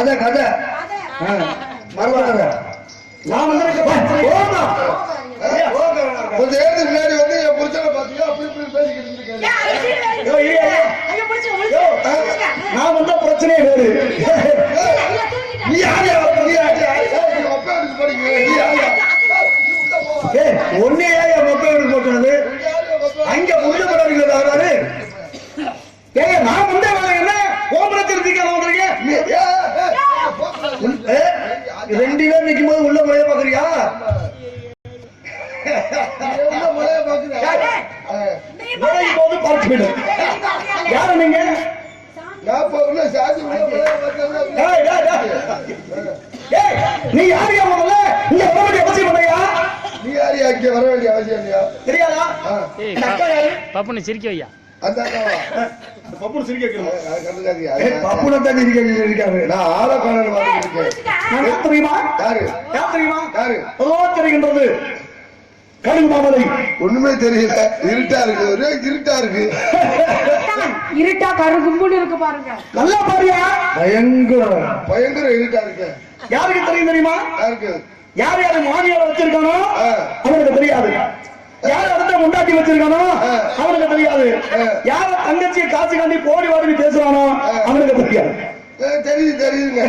கதை கதை மறந்துடுங்க. நான் வந்து கொஞ்ச நேரத்துக்கு முன்னாடி வந்து என் புருஷனை பாத்தீங்க அப்படி இப்படி பேசிக்கிட்டு இருக்கேன். நான் வந்தா பிரச்சனையே வேறு. நீ யாரு அப்பா படிக்க நீ யாரு ஒன்னையா என் மொத்தம் எடுத்து போட்டுனது அங்க புரிய படாதீங்களா அவராரு? நான் வந்தே என்ன ஓம்பரத்திருக்கீங்க ரெண்டு பேர் நிற்கும் போது உள்ள முறைய பாக்குறியா? யாரு நீங்க? நீ யாரையா முதல்ல இங்க வர வேண்டிய அவசியம் இல்லையா? நீ யாரையா இங்க வர வேண்டிய அவசியம் இல்லையா? தெரியாதா? பப்புனு சிரிக்க வையா. பப்புனு சிரிக்க வைக்கணும். பப்புனை தான் இருக்காரு. நான் ஆளை காணல் இருக்கேன். தெரியுமா யாரு? யார் தெரியுமா? யாரு? தெரிகின்றது கடுகு மாமலை. ஒண்ணுமே தெரியல. இருட்டா இருக்கு. ஒரே இருட்டா இருக்கு. இருட்டா கருகும்புன்னு இருக்கு பாருங்க. நல்லா பாருயா. பயங்கர பயங்கர இருட்டா இருக்கு. யாருக்கு தெரியும் தெரியுமா? யாருக்கு? யார் யாரு மாமியார வச்சிருக்கானோ அவனுக்கு தெரியாது. யார் அடுத்த முண்டாட்டி வச்சிருக்கானோ அவனுக்கு தெரியாது. யார தங்கச்சியை காசு காண்டி போடி வாடி பேசுறானோ அவனுக்கு தெரியாது. தெரியுது தெரியுதுங்க.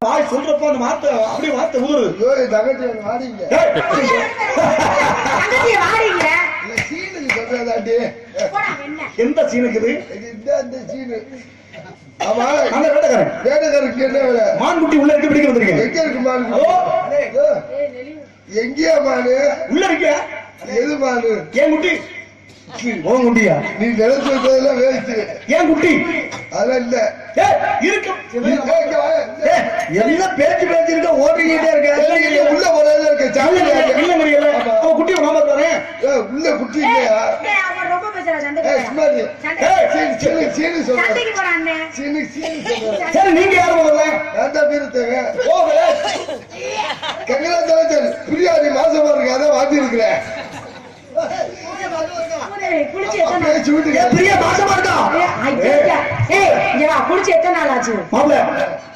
வாய் சொல்றப்ப அந்த வார்த்தை அப்படியே வார்த்தை ஊரு. தங்கச்சி வாடிங்க. சீனுக்கு சொல்றதாண்டி. எந்த சீனுக்குது? இந்த சீனு. ஆமா அந்த வேடக்காரன். வேடக்காரருக்கு என்ன வேலை? மான்குட்டி உள்ள இருக்கு பிடிக்க வந்திருக்கேன். எங்க இருக்கு மான்குட்டி? எங்கேயா மானு? உள்ள இருக்கியா? எது மானு? ஏன் குட்டி? உன் குட்டியா? நீ நினைச்சு வச்சதெல்லாம் வேஸ்ட். ஏன் குட்டி? அதெல்லாம் இல்ல. இருக்கு எல்லாம் பேச்சு பேச்சு இருக்க ஓட்டிக்கிட்டே இருக்க. உள்ள போறதுல இருக்க சாமி இல்ல முடியல. அவன் குட்டியை மாமா தரேன். உள்ள குட்டி இல்லையா? சரி நீங்க யாரு போகல? பிரியாணி மாசமா இருக்கு அதான் வாட்டி இருக்கிறேன்.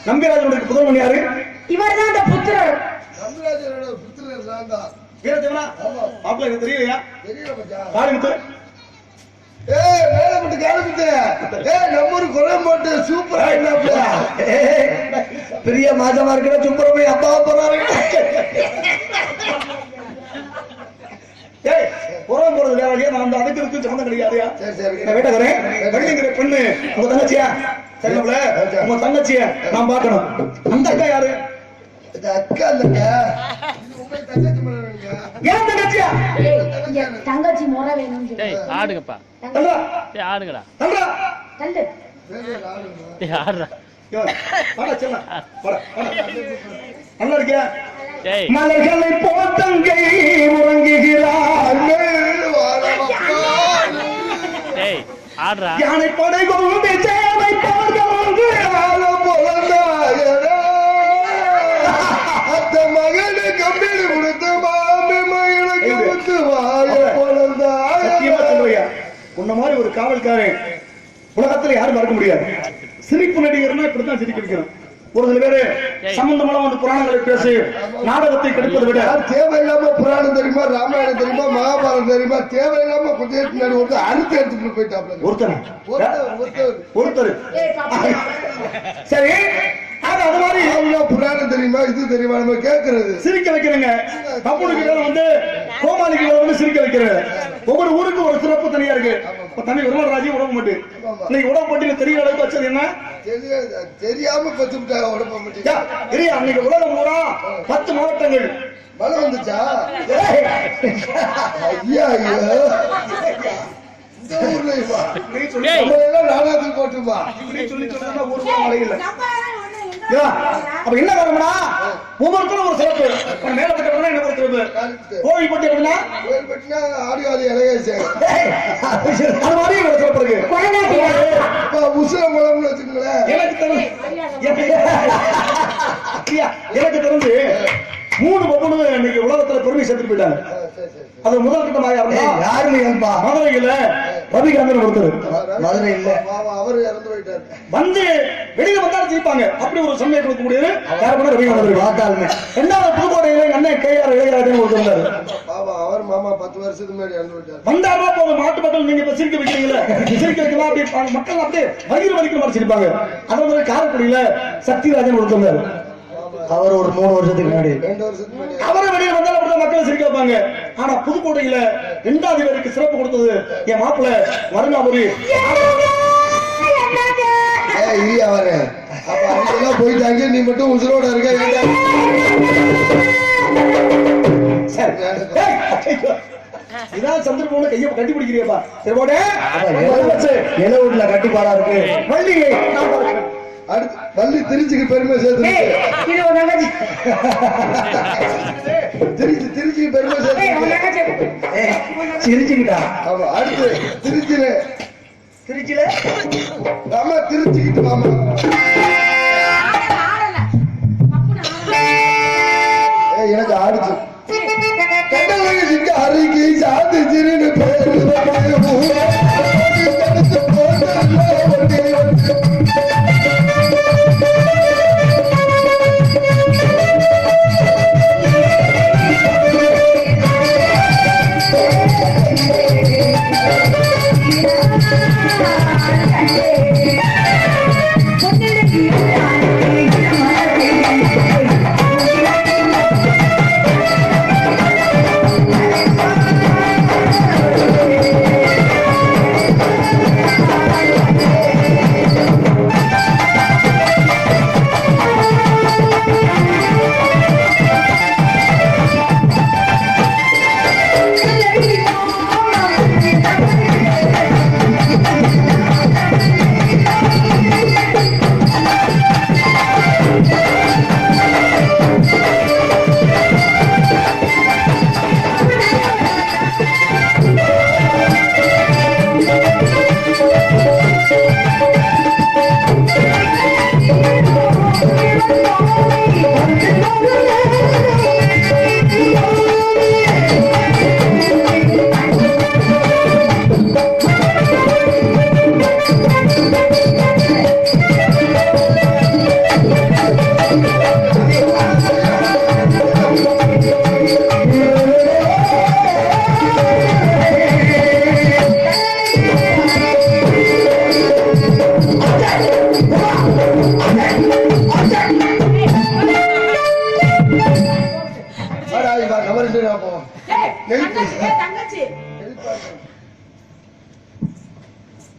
நம்பிராஜனுடைய புதல்வன் யாரு? இவர் தான் அந்த புத்திரர். நம்பிராஜனோட புத்திரர் நான் தான். வீரதேவனா? மாப்பிள்ளை எனக்கு தெரியலையா? தெரியல மச்சான். காளிமுத்து. மேல மட்டும் காளிமுத்து. நம்ம ஒரு குளம் போட்டு சூப்பரா இல்ல. பெரிய மாசமா இருக்கிற சுப்பரமே அப்பாவை போறாரு. புறம் போறது வேலையா? நான் அதுக்கு இருக்கு சம்பந்தம் கிடையாதுயா. வேட்டக்காரன் வெள்ளிங்கிற பெண்ணு உங்க தங்கச்சியா? சரி உங்க தங்கச்சிய நான் பாக்கணும். அந்த அக்கா யாரு? அக்கா இல்லங்க ஏன் தங்கச்சியா? தங்கச்சி முறை வேணும். ஆடுங்கப்பா. ஆடுங்கடா. ஆடுறா. நல்லா இருக்கியா? மலர்களை போத்தங்கை உறங்குகிறார். யானை படை கொண்டு சேவை அந்த மகனு கம்பீர் கொடுத்து மாமி மகனுக்கு கொடுத்து வாய பொழந்தாயா. உன்ன மாதிரி ஒரு காவல்காரன் உலகத்துல யாரும் மறக்க முடியாது. சிரிப்பு நடிகர்னா இப்படித்தான் சிரிக்க வைக்கிறோம். ஒரு சில பேரு சம்பந்தமான வந்து புராணங்களை பேசி நாடகத்தை கெடுப்பதை விட தேவையில்லாம புராணம் தெரியுமா, ராமாயணம் தெரியுமா, மகாபாரதம் தெரியுமா, தேவையில்லாம கொஞ்சம் வந்து அறுத்து எடுத்துட்டு போயிட்டாப்ல ஒருத்தர். சரி அது மாதிரி புராணம் தெரியுமா இது தெரியுமா நம்ம கேட்கறது சிரிக்க வைக்கிறேங்க. தப்புனுக்கு வந்து கோமாளிக்கு வந்து சிரிக்க வைக்கிறது. ஒவ்வொரு ஊருக்கு ஒரு சிறப்பு தனியா இருக்கு. தனி விருமராஜி உடம்பு மட்டும் இன்னைக்கு உடம்பு மட்டும் தெரியற அளவுக்கு வச்சது என்ன தெரியாம பச்சுட்டாங்க உடம்பு மட்டும். அன்னைக்கு உலகம் பூரா 10 மாவட்டங்கள் மழை வந்துச்சா? ஐயா ஐயோ இந்த ஊர்ல நாடாது போட்டுமா சொல்லி சொன்னா ஒரு மழை இல்லை. அப்ப என்ன காரணம்னா ஒவ்வொருத்தரும் ஒரு சிறப்பு. மேலப்பட்ட என்ன ஒரு சிறப்பு. கோவில்பட்டி அப்படின்னா கோவில்பட்டினா ஆடிவாதி இளையராஜா அது மாதிரி ஒரு சிறப்பு இருக்கு. உசிரங்குளம்னு வச்சுக்கோங்களேன். எனக்கு தெரிஞ்சு 3 பப்புனு இன்னைக்கு உலகத்துல பெருமை சேர்த்துட்டு போயிட்டாங்க. அது முதல் கட்டமாக யாருமே மதுரையில ரவிகாந்தன் ஒருத்தர் மதுரை இல்ல அவரு இறந்து போயிட்டாரு. வந்து வெளியில வந்தாலும் ஜெயிப்பாங்க அப்படி ஒரு சமயம் கொடுக்க முடியாது. யாருமே ரவிகாந்தன் பார்த்தாலுமே. ரெண்டாவது புதுக்கோட்டையில அண்ணன் கேஆர் இளையராஜன் ஒருத்தர் இருந்தாரு. அவர் மாமா 10 வருஷத்துக்கு முன்னாடி இறந்து போயிட்டாரு. வந்தாலும் போக மாட்டு மக்கள் நீங்க இப்ப சிரிக்க வைக்கிறீங்களா? சிரிக்க வைக்கலாம் அப்படி மக்கள் அப்படியே வயிறு வலிக்கிற மாதிரி சிரிப்பாங்க. அதே மாதிரி காரைக்குடியில சக்திராஜன் ஒருத்தர் இருந்தாரு. அவர் ஒரு 3 வருஷத்துக்கு முன்னாடி 2 வருஷத்துக்கு முன்னாடி அவரை வெளியே வந்தாலும் அப்படிதான் மக்களை சிரிக்க வைப்பாங்க. ஆனா புதுக்கோட்டையில 2வது பேருக்கு சிறப்பு கொடுத்தது என் மாப்பிள்ள மருணாபுரி. அவரு அப்ப அவங்கெல்லாம் போயிட்டாங்க, நீ மட்டும் உசுரோட இருக்க. இதான் சந்திரபோன கையை கட்டி பிடிக்கிறியப்பா. சரி போட இலவூர்ல கட்டிப்பாடா இருக்கு. வள்ளியை அடுத்து வள்ளி திருச்சிக்கு பெருமை சேர்த்து. திருச்சிக்கு பெருமை சேர்த்து சிரிச்சுக்கிட்டா. ஆமா அடுத்து திருச்சியில ஆமா திருச்சிக்கிட்டு மாமா எனக்கு ஆடிச்சு அருகே சாத்து சிறுன்னு பேரு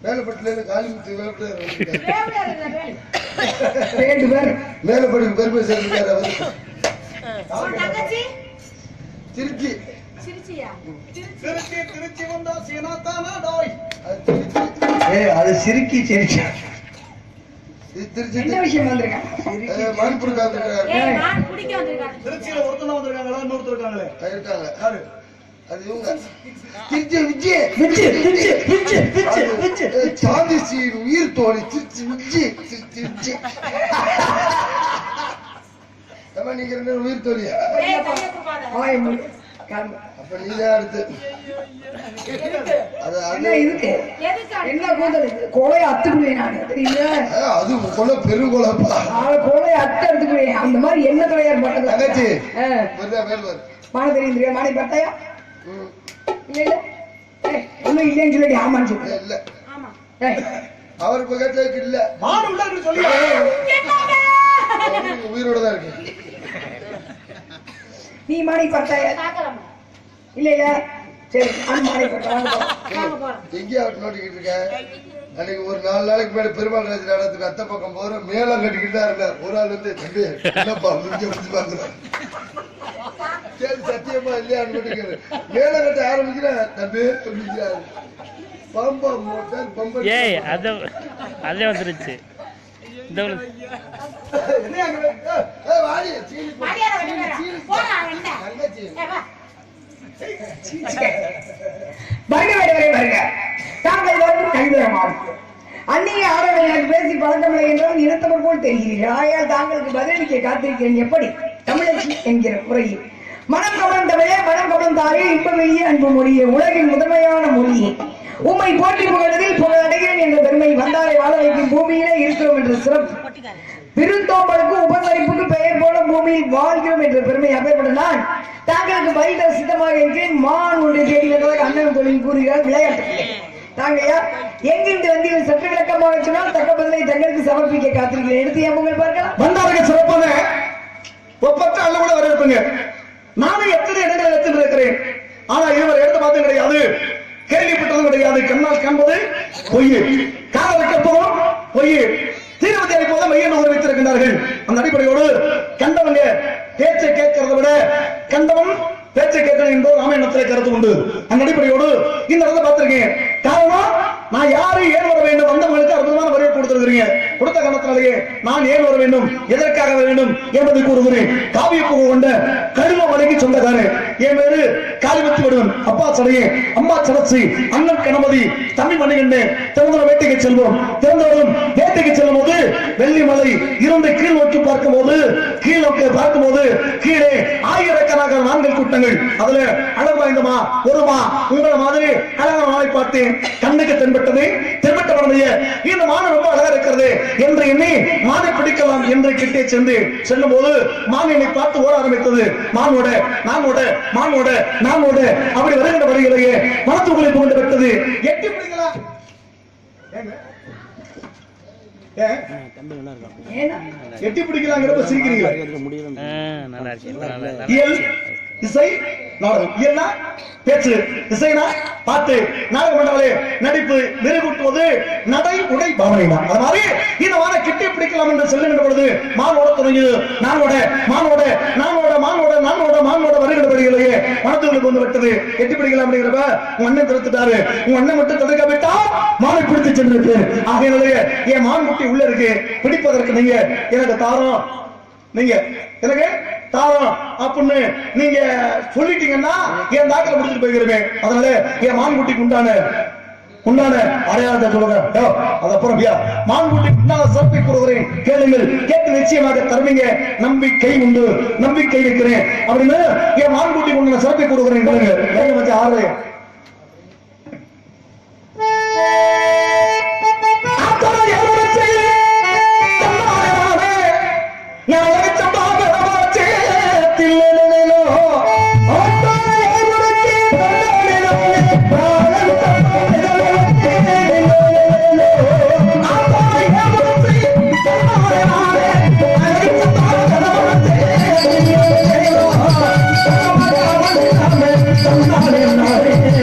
மேலப்பட்டுல காளிமுத்து மேலப்பட்டு பெருமை சேர்ந்துட்டாரு அவரு. திருச்சி திருச்சி வந்தா சீனாத்தானா டாய். அது சிரிக்கி சிரிச்சி திருச்சி என்ன விஷயம் வந்திருக்காங்க. மணிப்பூருக்கு வந்திருக்காங்க. திருச்சியில ஒருத்தனா வந்திருக்காங்களா? இன்னொருத்தர் இருக்காங்களே இருக்காங்க. யாரு அது? இவங்க சாந்திசியின் உயிர் தோழி திருச்சி திருச்சி. நீங்க 2 உயிர் தோழியா? அப்ப நீதான் அடுத்து. கொலை அத்துக்குவேன் அது கொலை பெருங்கொலைப்பா. கொலை அத்து எடுத்துக்குவேன். அந்த மாதிரி என்ன தலையார் பட்டது தங்கச்சி மானை தெரியுது. மானை பார்த்தாயா? இல்ல ஒண்ணும் இல்லைன்னு சொல்லி ஆமான்னு சொல்லி இல்ல அவர் இப்ப கேட்டதுக்கு இல்ல சொல்லி உயிரோட தான் இருக்கு. நீ மானை பார்த்தாயா? இல்ல இல்ல சரி மானை பார்த்தா எங்கேயா நோட்டிக்கிட்டு இருக்க? அன்னைக்கு ஒரு 4 நாளைக்கு முன்னாடி பெருமாள் ராஜ் நடத்துக்கு அத்த பக்கம் போற மேலம் கட்டிக்கிட்டு தான் இருக்க. ஒரு ஆள் வந்து தம்பி என்னப்பா முடிச்சு பாக்குறேன் சத்தியமா இல்லையான்னு மேலம் கட்ட ஆரம்பிக்கிறேன் தம்பி அப்படிங்கிறாரு. பம்பா மோட்டார் பம்பா அதே வந்துருச்சு. அந்நிய ஆடவர்கள் பேசி பழக்கமில்லை என்றால் இனத்தவர் போல் தெரிகிறீர்கள். ஆயால் தாங்களுக்கு பதிலளிக்க காத்திருக்கிறேன். எப்படி தமிழச்சி என்கிற முறையில் மனம் கவர்ந்தவளே மனம் கவர்ந்தாயே இன்பமையே அன்பு மொழியே உலகின் முதன்மையான மொழியே உம்மை போற்றி புகழ்வதில் புகழ் அடைகிறேன் என்ற பெருமை வந்தாரை வாழ வைக்கும் பூமியிலே இருக்கிறோம் என்ற சிறப்பு விருந்தோம்பலுக்கு உபசரிப்புக்கு பெயர் போல பூமியில் வாழ்கிறோம் என்ற பெருமை அப்பேற்பட்டால் தாங்களுக்கு வைத்த சித்தமாக இருக்கிறேன் மான் ஒன்றை தேடி வந்ததாக அண்ணன் தொழில் கூறுகிறார் விளையாட்டு தாங்கையா எங்கிருந்து வந்து சற்று விளக்கமாக சொன்னால் தக்க பதிலை தங்களுக்கு சமர்ப்பிக்க காத்திருக்கிறேன் எடுத்து ஏன் உங்கள் பார்க்கலாம் வந்தார்கள் சிறப்பான ஒப்பற்ற அல்ல கூட வரவேற்புங்க. நானும் எத்தனை இடங்களில் எடுத்துருக்கிறேன். ஆனா இவர் எடுத்து பார்த்தது கிடையாது, கேள்விப்பட்டதும் கிடையாது. கண்ணால் காண்பது பொய், காதல் கேட்பதும் பொய், தீர்வு அளிப்பதும் மைய நுகர் வைத்திருக்கிறார்கள். அந்த அடிப்படையோடு கண்டவங்க பேச்சை கேட்கிறத விட கண்டவன் பேச்சை கேட்கணும் என்பது ராமாயணத்திலே கருத்து உண்டு. அந்த அடிப்படையோடு இந்த இடத்தை பார்த்திருக்கேன். காரணம் நான் யாரு ஏன் வர வேண்டும், வந்தவங்களுக்கு அற்புதமான வரவேற்பு கொடுத்திருக்கிறீங்க. கொடுத்த காரணத்தினாலேயே நான் ஏன் வர வேண்டும், எதற்காக வர வேண்டும் என்பதை கூறுகிறேன். காவிய புகழ் கொண்ட கடும மலைக்கு சொந்தக்காரன் என் பேரு காளிவத்தி விடுவன். அப்பா சடையே, அம்மா சடச்சி, அண்ணன் கணபதி, தம்பி மணிகண்டு. திறந்த வேட்டைக்கு செல்வோம். திறந்தவரும் வேட்டைக்கு செல்லும் போது வெள்ளிமலை இருந்து கீழ் நோக்கி பார்க்கும் போது கீழே ஆயிரக்கணக்கான ஆண்கள் கூட்டங்கள். அதுல அழகு வாய்ந்தமா ஒருமா உங்களை மாதிரி அழகான மாலை பார்த்தேன். கண்ணுக்கு தென்பட்டது. தென்பட்டவனுடைய இந்த மான் ரொம்ப அழகா இருக்கிறது என்று எண்ணி மானை பிடிக்கலாம் என்று கிட்டே செல்லும் போது மான் என்னை பார்த்து ஓட ஆரம்பித்தது. மானோட நானோட மானோட நானோட அப்படி வருகின்ற வரையிலேயே மனத்துக்குள்ளே புகுந்து விட்டது. எட்டி பிடிக்கலாம் எட்டி பிடிக்கலாங்கிறப்ப சிரிக்கிறீங்களா? நல்லா இருக்கு. இயல் இசை நாடகம். இயல்னா பேச்சு, இசைனா பாட்டு, நாடகம் பண்ணாலே நடிப்பு, மெருகூட்டுவது, நடை உடை பாவனை. அது மாதிரி இந்த வார கிட்டி பிடிக்கலாம் என்று செல்லுகின்ற பொழுது மானோட தொடங்கியது. நானோட மானோட நானோட மானோட நானோட மானோட வருகின்ற வழியிலேயே மனத்துக்கு வந்து விட்டது. எட்டி பிடிக்கலாம் அப்படிங்கிறப்ப உங்க அண்ணன் தடுத்துட்டாரு. உங்க அண்ணன் மட்டும் தடுக்க விட்டா மானை பிடித்து சென்றிருக்கு. ஆகையினாலேயே என் மான் குட்டி உள்ள இருக்கு, பிடிப்பதற்கு நீங்க எனக்கு தாரம், நீங்க எனக்கு தாரம் அப்படின்னு நீங்க சொல்லிட்டீங்கன்னா என் தாக்கல முடிச்சுட்டு போய்க்கிறேன். அதனால என் மான்குட்டிக்கு உண்டான அடையாளத்தை சொல்லுங்க. அதுக்கப்புறம் மான்குட்டி உண்டான சிறப்பை கூறுகிறேன், கேளுங்கள். கேட்டு நிச்சயமாக தருவீங்க. நம்பிக்கை உண்டு, நம்பிக்கை வைக்கிறேன் அப்படின்னு என் மான்குட்டிக்கு உண்டான சிறப்பை கூறுகிறேன். கேளுங்க வச்சு ஆறு Somebody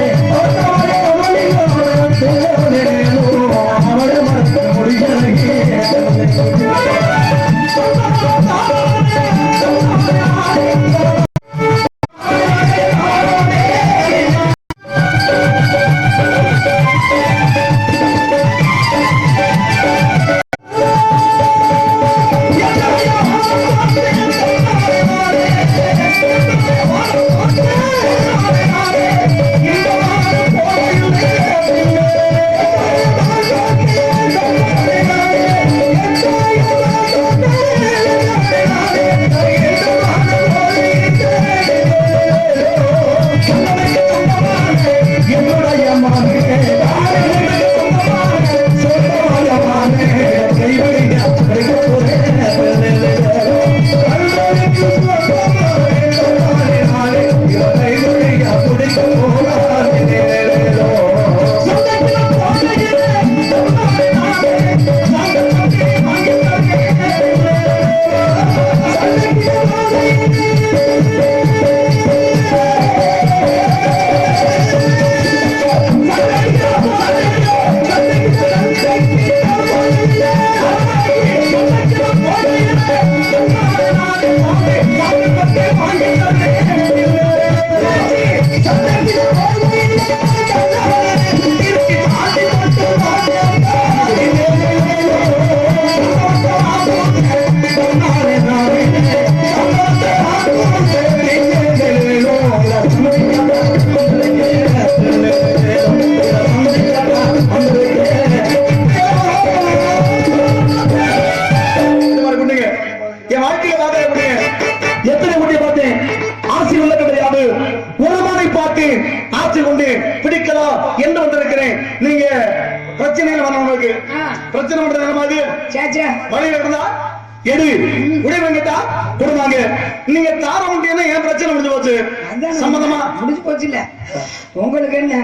சாமியை பார்த்தேன் ஆட்சி கொள்ள கிடையாது ஒரு மானை பார்த்து ஆட்சி கொண்டு பிடிக்கலாம் என்று வந்திருக்கிறேன். நீங்க பிரச்சனையில வரவங்களுக்கு பிரச்சனை பண்ற நிலமாது வழியில இருந்தா எடு உடைவு கேட்டா கொடுப்பாங்க. நீங்க தார முடியும்னா ஏன் பிரச்சனை முடிஞ்சு போச்சு சம்பந்தமா முடிஞ்சு போச்சு இல்ல. உங்களுக்கு என்ன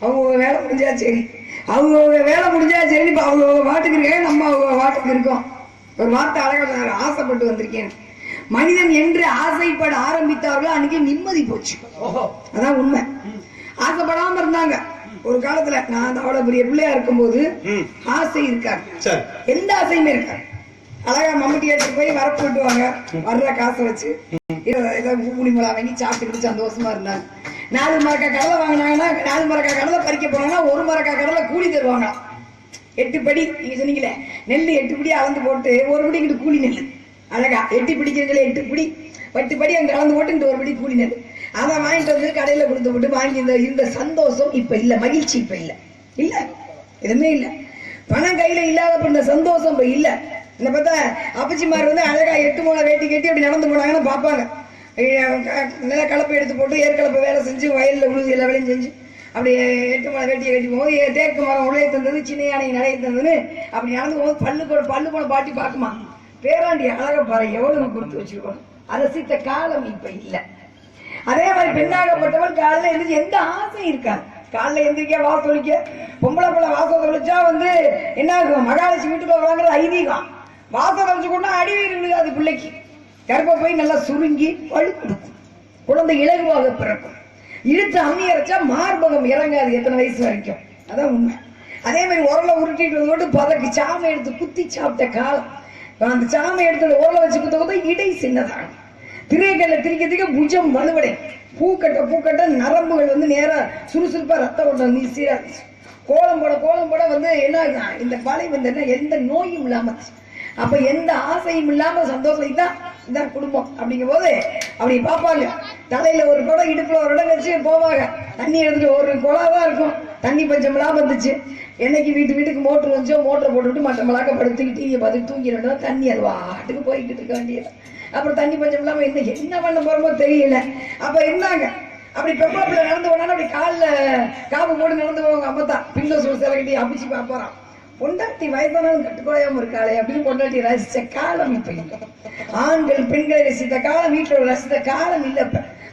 அவங்க வேலை முடிஞ்சா சரி, அவங்க வேலை முடிஞ்சா சரி. இப்ப அவங்க வாட்டுக்கு இருக்கேன், நம்ம அவங்க வாட்டுக்கு இருக்கோம். ஒரு வார்த்தை அழகா ஆசைப்பட்டு வந்திருக்கேன். மனிதன் என்று ஆசைப்பட ஆரம்பித்தார்களோ அன்னைக்கு நிம்மதி போச்சு. அதான் உண்மை. ஆசைப்படாம இருந்தாங்க ஒரு காலத்துல. நான் அவ்வளவு பெரிய பிள்ளையா இருக்கும் போது ஆசை இருக்காரு, எந்த ஆசையுமே இருக்காரு. அழகா மம்முட்டி எடுத்து போய் வரப்பு விட்டுவாங்க, வர்ற காசை வச்சு ஏதோ பூனிமலா வாங்கி சாப்பிட்டு சந்தோஷமா இருந்தாங்க. 4 மரக்கா கடலை வாங்கினாங்கன்னா 4 மரக்கா கடலை பறிக்க போனாங்கன்னா 1 மரக்கா கடலை கூலி தருவாங்க. 8 படி நீங்க சொன்னீங்களே நெல் 8 படி அளந்து போட்டு 1 படி இங்கிட்டு கூலி நெல். அழகா 8 பிடிக்கிறீங்களே 8 படி 10 படி அங்க அளந்து போட்டு இங்கிட்டு 1 படி கூலி நெல். அதை வாங்கிட்டு வந்து கடையில கொடுத்து போட்டு வாங்கி இந்த சந்தோஷம் இப்ப இல்ல, மகிழ்ச்சி இப்ப இல்ல, இல்ல எதுவுமே இல்ல. பணம் கையில இல்லாத இந்த சந்தோஷம் இப்ப இல்ல. இந்த பார்த்தா அப்பச்சிமார் வந்து அழகா 8 மூளை வேட்டி கட்டி அப்படி நடந்து போனாங்கன்னா பாப்பாங்க. நில கலப்பை எடுத்து போட்டு ஏற்கலப்பை வேலை செஞ்சு வயல்ல உழுது எல்லா வேலையும் செஞ்சு அப்படி 8 மூளை வேட்டியை கட்டி போகும்போது தேக்கு மரம் உழைய தந்தது, சின்ன யானை நடைய தந்ததுன்னு அப்படி நடந்து போகும்போது பல்லு போன பாட்டி பாக்குமா, பேராண்டி அழகா பாரு எவ்வளவு கொடுத்து வச்சிருக்கோம். ரசித்த காலம் இப்ப இல்ல. அதே மாதிரி பெண்ணாகப்பட்டவள் காலையில எந்திரிச்சு எந்த ஆசை இருக்காது. காலைல எந்திரிக்க வாசொலிக்க பொம்பளை பிள்ளை வாசல் தொழிச்சா வந்து என்ன ஆகும், மகாலட்சுமி வீட்டுக்குள்ள வராங்கிறது ஐதீகம். வாசல் தொழிச்சு கொண்டா அடிவீடு விழுகாது பிள்ளைக்கு. கர்ப்ப போய் நல்லா சுருங்கி வலு கொடுக்கும், குழந்தை இலகுவாக பிறக்கும். இழுத்து அம்மி அரைச்சா மார்பகம் இறங்காது எத்தனை வயசு வரைக்கும். அதான் உண்மை. அதே மாதிரி உரலை உருட்டிட்டு வந்து பதக்கு சாமை எடுத்து குத்தி சாப்பிட்ட காலம். அந்த சாமை எடுத்து உரலை வச்சு குத்த இடை சின்னதாகும். திரைக்கல்ல திரிக்கிறதுக்கு புஜம் வலுவடை. பூக்கட்ட நரம்புகள் வந்து நேரா சுறுசுறுப்பா ரத்த ஓட்டம் சீரா கோலம் போட வந்து என்ன இந்த பலை வந்து என்ன எந்த நோயும் இல்லாம, அப்ப எந்த ஆசையும் இல்லாம சந்தோஷம் தான் இந்த குடும்பம். அப்படிங்கும் போது அப்படி பார்ப்பாங்க. தலையில ஒரு குடம் இடுப்புல ஒரு இடம் வச்சு போவாங்க. தண்ணி எடுத்துட்டு ஒரு குழாதான் இருக்கும். தண்ணி பஞ்சம் இல்லாம இருந்துச்சு. என்னைக்கு வீட்டுக்கு மோட்டர் வந்துச்சோ மோட்டரை போட்டுவிட்டு மற்ற மிளாக்க படுத்துக்கிட்டு டிவியை பார்த்துட்டு தூங்கிடும். தண்ணி அது வாட்டுக்கு போய்கிட்டு இருக்க வேண்டியது. அப்புறம் தண்ணி பஞ்சம் இல்லாம என்ன பண்ண போறோமோ தெரியல. அப்ப இருந்தாங்க அப்படி பெப்பளப்புல நடந்து போனாலும் அப்படி காலில் காப்பு போட்டு நடந்து போவாங்க. அப்பதான் பின்ன சிலகிட்டி அபிச்சு பாப்பாராம். பொண்டாட்டி வயதானாலும் கட்டுக்கொள்ளாம இருக்காளே அப்படின்னு பொண்டாட்டி ரசிச்ச காலம் இப்ப இல்லை. ஆண்கள் பெண்களை ரசித்த காலம், வீட்டுல ரசித்த காலம் இல்ல.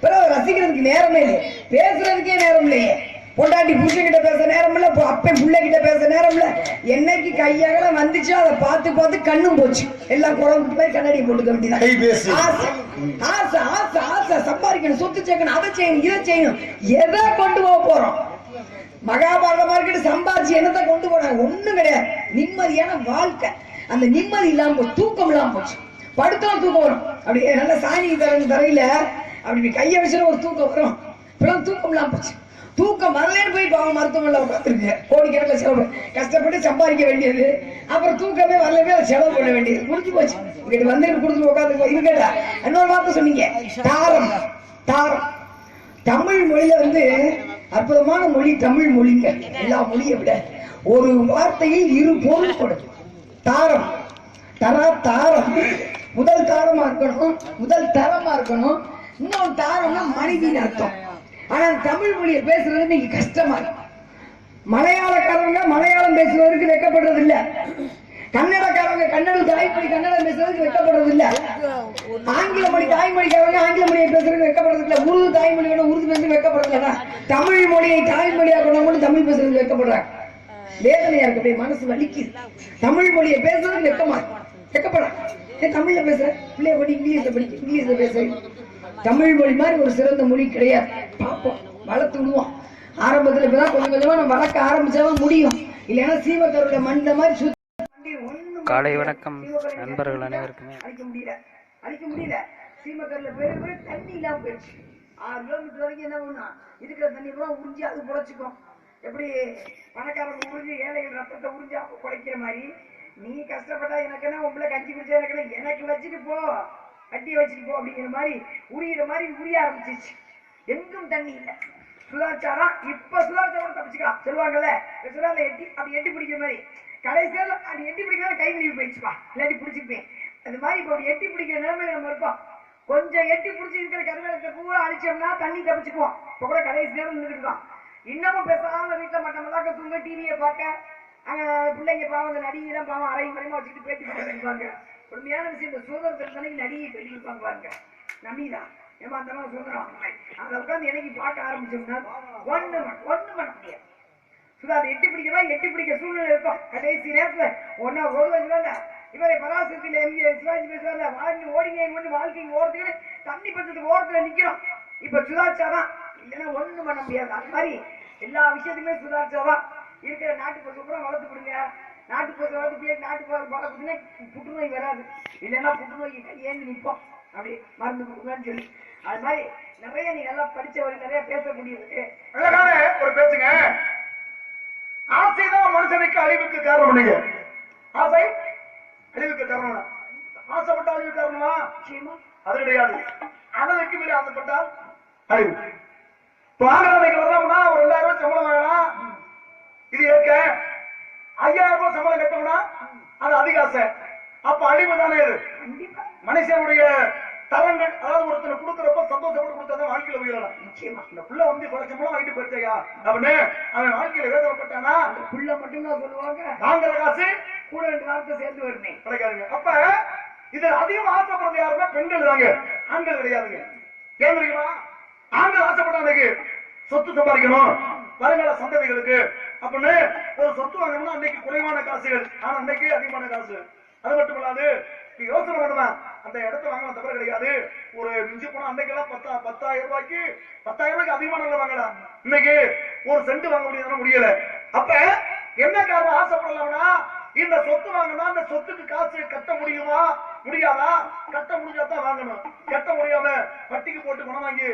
பிறகு ரசிக்கிறதுக்கு நேரமே இல்லை, பேசுறதுக்கே நேரம் இல்லையே. பொண்டாட்டி புருஷன் கிட்ட பேச நேரம் இல்ல, அப்ப பிள்ளை கிட்ட பேச நேரம் இல்ல. என்னைக்கு கையாக வந்துச்சு அதை பார்த்து கண்ணும் போச்சு. எல்லாம் குழம்பு போய் கண்ணாடியை போட்டுக்க வேண்டியதான். ஆசை ஆசை ஆசை சம்பாதிக்கணும், சொத்து சேர்க்கணும், அதை செய்யணும், இதை செய்யணும். எதை கொண்டு போக போறோம்? மகாபாரத மார்க்கெட் சம்பாதிச்சு என்னத்தை கொண்டு போனாங்க? ஒண்ணும் கிடையாது. நிம்மதியான வாழ்க்கை. அந்த நிம்மதி இல்லாம தூக்கம் இல்லாம போச்சு. படுத்தோம் தூக்கம் வரும். அப்படி நல்ல சாணி தரையில அப்படி கைய வச்சுட்டு ஒரு தூக்கம் வரும். இப்பெல்லாம் தூக்கம் இல்லாம போச்சு. தூக்கம் வரலன்னு போய் பாவம் மருத்துவமனையில் உட்காந்துருக்கு. கோடிக்கணக்கில் செலவு கஷ்டப்பட்டு சம்பாதிக்க வேண்டியது. அப்புறம் தூக்கமே வரலவே அதை செலவு பண்ண வேண்டியது. முடிஞ்சு போச்சு. இங்கிட்டு வந்து கொடுத்து உட்காந்து இது கேட்டா இன்னொரு வார்த்தை சொன்னீங்க, தாரம். தாரம் தமிழ் மொழியில வந்து அற்புதமான மொழி தமிழ் மொழிங்க. எல்லா மொழியை விட ஒரு வார்த்தையில் 2 பொருள் கொடுக்கும். தாரம் தாரம் முதல் தாரமா இருக்கணும், முதல் தரமா இருக்கணும். இன்னொரு தாரம்னா மனிதின் அர்த்தம். ஆனா தமிழ் மொழியை பேசுறது நீங்க கஷ்டமா இருக்கு. மலையாளக்காரங்க மலையாளம் பேசுவதற்கு வெட்கப்படுறது இல்ல. கன்னடக்காரங்க கன்னடம் தாய்மொழி கன்னடம் பேசுறதுக்கு வெட்கப்படுறது இல்ல. ஆங்கில மொழி தாய்மொழிக்காரங்க ஆங்கில மொழியை பேசுறதுக்கு வெட்கப்படுறது இல்ல. உருது தாய்மொழியோட உருது பேசுறது வெட்கப்படுறது இல்ல. தமிழ் மொழியை தாய்மொழியா கொண்டவங்களும் தமிழ் பேசுறதுக்கு வெட்கப்படுறாங்க. வேதனையா இருக்கு, அப்படியே மனசு வலிக்குது. தமிழ் மொழியை பேசுறதுக்கு வெட்கப்படுறாங்க. தமிழ்ல பேசுற பிள்ளைய படி இங்கிலீஷ்ல படிக்க இங்கிலீஷ்ல பேசுறேன். தமிழ் மொழி மாதிரி ஒரு சிறந்த மொழி கிடையாது. பார்ப்போம், வளர்த்து விடுவோம். ஆரம்பத்துல இப்பதான் கொஞ்சம் கொஞ்சமா நம்ம வளர்க்க ஆரம்பிச்சாதான் முடியும். இல்லைன்னா சீவக்கருடைய மண்ட மாதிரி காலை வணக்கம் நண்பர்கள் அனைவருக்குமே. அடிக்க முடியல. சீமக்கருல பேரு தண்ணி இல்லாம போயிடுச்சு. 6 கிலோமீட்டர் வரைக்கும் என்ன பண்ணா இருக்கிற தண்ணி பூரா உறிஞ்சி அது புழைச்சிக்கும். எப்படி பணக்காரங்க உறிஞ்சி ஏழைகள் ரத்தத்தை உறிஞ்சி அப்ப குறைக்கிற மாதிரி நீ கஷ்டப்பட்டா எனக்கு என்ன உங்களை கஞ்சி குடிச்சா எனக்கு வச்சுட்டு போ, கட்டியை வச்சுட்டு போ அப்படிங்கிற மாதிரி உரியிற மாதிரி உரிய ஆரம்பிச்சிச்சு. எங்கும் தண்ணி இல்லை. சுதாச்சாரம் இப்ப சுதாச்சாரம் தப்பிச்சுக்கலாம் சொல்லுவாங்கல்ல. சுதால அப்படி எட்டி பிடிக்கிற மாதிரி கடைசியில் அப்படி எட்டி பிடிக்கிற கை கழுவி போயிடுச்சுப்பா, இல்லாட்டி பிடிச்சிருப்பேன். அது மாதிரி இப்ப எட்டி பிடிக்கிற நிலைமையில நம்ம இருக்கோம். கொஞ்சம் எட்டி பிடிச்சி இருக்கிற கருவேலத்தை பூரா அழிச்சோம்னா தண்ணி தப்பிச்சுக்குவோம். இப்ப கூட கடைசி நேரம் நின்றுருக்கோம். இன்னமும் பேசாம வீட்டுல மட்டமல்லாக்க தூங்க டிவியை பார்க்க அங்க பிள்ளைங்க பாவம் அந்த நடிகைலாம் பாவம் அரையும் மறைமா வச்சுட்டு பேட்டி பண்ணிருப்பாங்க. உண்மையான விஷயம் இந்த சுதந்திரத்தில் தானே நடிகை பேட்டிருப்பாங்க பாருங்க. நம்பிதான் ஏமா அந்த மாதிரி சுதந்திரம் அதை உட்காந்து எனக்கு பார்க்க ஆரம்பிச்சோம்னா ஒண்ணு பண்ண முடியாது. சுதா அதை எட்டி பிடிக்க சூழ்நிலை இருக்கும். கடைசி நேரத்துல ஒன்னா ஓடுவாங்க. இவரை பராசக்தியில எம்ஜிஆர் சிவாஜி பேசுவாங்க, வாழ்க்கை ஓடிங்க வாழ்க்கைக்கு ஓரத்துக்கு தண்ணி பச்சத்துக்கு ஓரத்துல நிக்கிறோம். இப்ப சுதாச்சாதான் இல்லைன்னா ஒண்ணு பண்ண முடியாது. அது மாதிரி எல்லா விஷயத்துக்குமே சுதாச்சாதான் இருக்கிற நாட்டு பசு பூரா வளர்த்து கொடுங்க. நாட்டு பசு வளர்த்து நாட்டு வளர்த்துக்குன்னா புற்றுநோய் வராது. இல்லைன்னா புற்றுநோய்க்கு கையேந்து நிற்போம். அப்படி மருந்து கொடுங்கன்னு சொல்லி அது மாதிரி நிறைய நீ நல்லா படிச்சவரை நிறைய பேசக்கூடியது அழகான ஒரு பேச்சுங்க. ஆசைதான் மனுஷனுக்கு அழிவுக்கு காரணம். நீங்க ஆசை அழிவுக்கு காரணம். ஆசைப்பட்ட அழிவு காரணமா? அது கிடையாது. அளவுக்கு மீறி ஆசைப்பட்டால் அழிவு. வாங்கலைக்கு வர்றோம்னா ஒரு 2000 ரூபாய் சம்பளம் வாங்கலாம். இது ஏற்க 5000 ரூபாய் சம்பளம் கட்டணும்னா அது அதிக ஆசை. அப்ப அழிவு தானே இது. மனுஷனுடைய தரங்கள், அதாவது ஒருத்தர் கொடுக்கறப்ப சந்தோஷப்பட்டு கொடுத்தா வாழ்க்கையில உயரலாம். நிச்சயமா இந்த புள்ள வந்து பல சம்பளம் வாங்கிட்டு போயிட்டா அப்படின்னு அவன் வாழ்க்கையில வேதனைப்பட்டானா புள்ள மட்டும்தான் சொல்லுவாங்க. வாங்குற காசு கூட 2 வார்த்தை சேர்ந்து வருனேன் கிடைக்காதுங்க. அப்ப இதுல அதிகம் ஆசைப்படுறது யாருன்னா பெண்கள் தாங்க, ஆண்கள் கிடையாதுங்க. ஏன் தெரியுமா? ஆண்கள் ஆசைப்பட்டாங்க சொத்து சம்பாதிக்கணும் வருங்கால சந்ததிகளுக்கு அப்படின்னு ஒரு சொத்து வாங்கணும்னா அன்னைக்கு குறைவான காசுகள், ஆனா அன்னைக்கு அதிகமான காசு. அது மட்டும் இல்லாது நீ யோசனை பண்ணுவேன், அந்த இடத்த வாங்கலாம் தவிர கிடையாது. ஒரு மிஞ்சி போனா அன்னைக்கெல்லாம் 10,000 ரூபாய்க்கு அதிகமான வாங்கலாம். இன்னைக்கு ஒரு சென்ட் வாங்க முடியல. அப்ப என்ன காரணம் ஆசைப்படலாம்னா இந்த சொத்து வாங்கினா அந்த சொத்துக்கு காசு கட்ட முடியுமா முடியாதா? கட்ட முடிஞ்சாதான் வாங்கணும். கட்ட முடியாம வட்டிக்கு போட்டு பணம் வாங்கி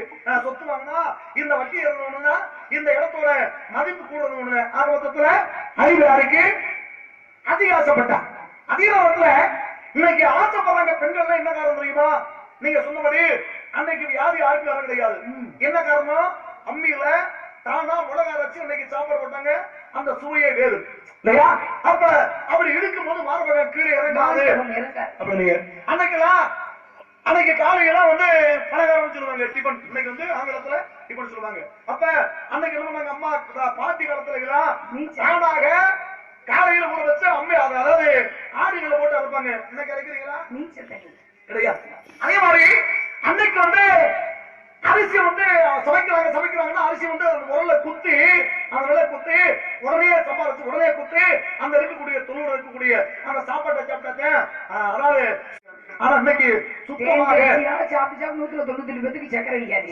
சொத்து வாங்கினா இந்த வட்டி ஏறணும்னா இந்த இடத்தோட மதிப்பு கூடணும். ஆக மொத்தத்துல அறிவு யாருக்கு அதிக ஆசைப்பட்டான். அதே நேரத்துல இன்னைக்கு ஆசைப்படுறாங்க பெண்கள் என்ன காரணம் தெரியுமா? நீங்க சொன்னபடி அன்னைக்கு வியாதி யாருக்கும் வர கிடையாது. என்ன காரணம்? அம்மியில தானா உலக அரைச்சு அன்னைக்கு சாப்பாடு போட்டாங்க. அந்த சுவையே வேறு இல்லையா? அப்ப அப்படி இழுக்கும் போது மார்பகம் கீழே இறங்காது. அப்ப நீங்க அன்னைக்கு காலையெல்லாம் வந்து பலகாரம் சொல்லுவாங்க, டிபன். இன்னைக்கு வந்து ஆங்கிலத்துல டிபன் சொல்லுவாங்க. அப்ப அன்னைக்கு என்ன அம்மா பாட்டி காலத்துல தானாக காலையில ஊற வச்சு அம்மை அதாவது ஆடுகளை போட்டு அரைப்பாங்க. என்ன கிடைக்கிறீங்களா? கிடையாது. அதே மாதிரி அன்னைக்கு வந்து அரிசி வந்து சமைக்கிறாங்கன்னா அரிசி வந்து உரல்ல குத்தி உடனே சம்பாதிச்சு உடனே குத்தி அந்த இருக்கக்கூடிய தொழில் இருக்கக்கூடிய அந்த சாப்பாட்டை சாப்பிட்டாங்க. அதாவது ஆனா இன்னைக்கு சுத்தமாக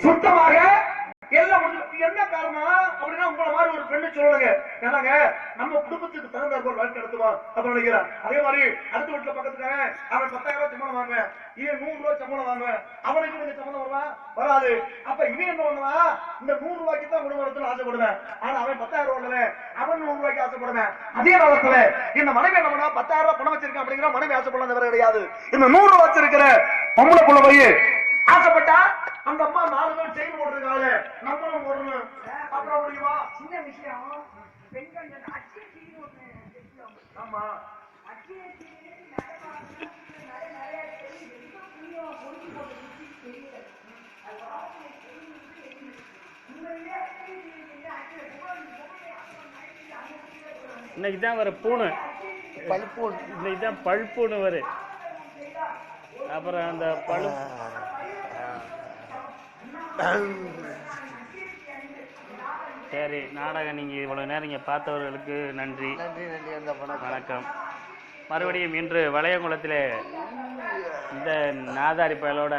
சுத்தமாக எல்லாம் என்ன காரணம் அப்படின்னா உங்களை மாதிரி ஒரு பெண்ணு சொல்லுங்க. ஏன்னாங்க நம்ம குடும்பத்துக்கு தகுந்த ஒரு வாழ்க்கை நடத்துவோம் அப்படின்னு நினைக்கிறேன். அதே மாதிரி அடுத்த வீட்டுல பக்கத்துக்காக அவன் 10,000 ரூபாய் சம்பளம் வாங்குவேன், இவன் 100 ரூபாய் சம்பளம் வாங்குவேன். அவனுக்கு கொஞ்சம் சம்பளம் வருவான் வராது. அப்ப இவன் என்ன பண்ணுவான்? இந்த 100 ரூபாய்க்கு தான் குடும்ப நடத்தணும் ஆசைப்படுவேன். ஆனா அவன் 10,000 ரூபாய் அவன் 100 ரூபாய்க்கு ஆசைப்படுவேன். அதே நேரத்துல இந்த மனைவி என்ன பண்ணா 10,000 ரூபாய் பணம் வச்சிருக்கேன் அப்படிங்கிற மனைவி ஆசைப்படலாம் தவிர கிடையாது. இந்த 100 ரூபாய் வச்சிருக்கிற பொம்பளை புள்ள போய் ஆசைப்பட்டா அந்த அம்மா 4 பேர் செயின் போட்டிருக்காங்க, நம்மளும் போடணும். அப்புறம் முடியுமா? சின்ன விஷயம் பெண்கள் ஆமா இன்னைக்கு தான் வர பூணு பல்பூன், இன்னைக்கு தான் பல்பூணு வரு. அப்புறம் அந்த பழு சரி நாடகம் நீங்கள் இவ்வளோ நேரம் இங்கே பார்த்தவர்களுக்கு நன்றி. வணக்கம். மறுபடியும் இன்று வளையங்குளத்தில் இந்த நாதாரி பயலோட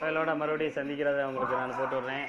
பயலோட மறுபடியும் சந்திக்கிறத உங்களுக்கு நான் போட்டு விடுறேன்.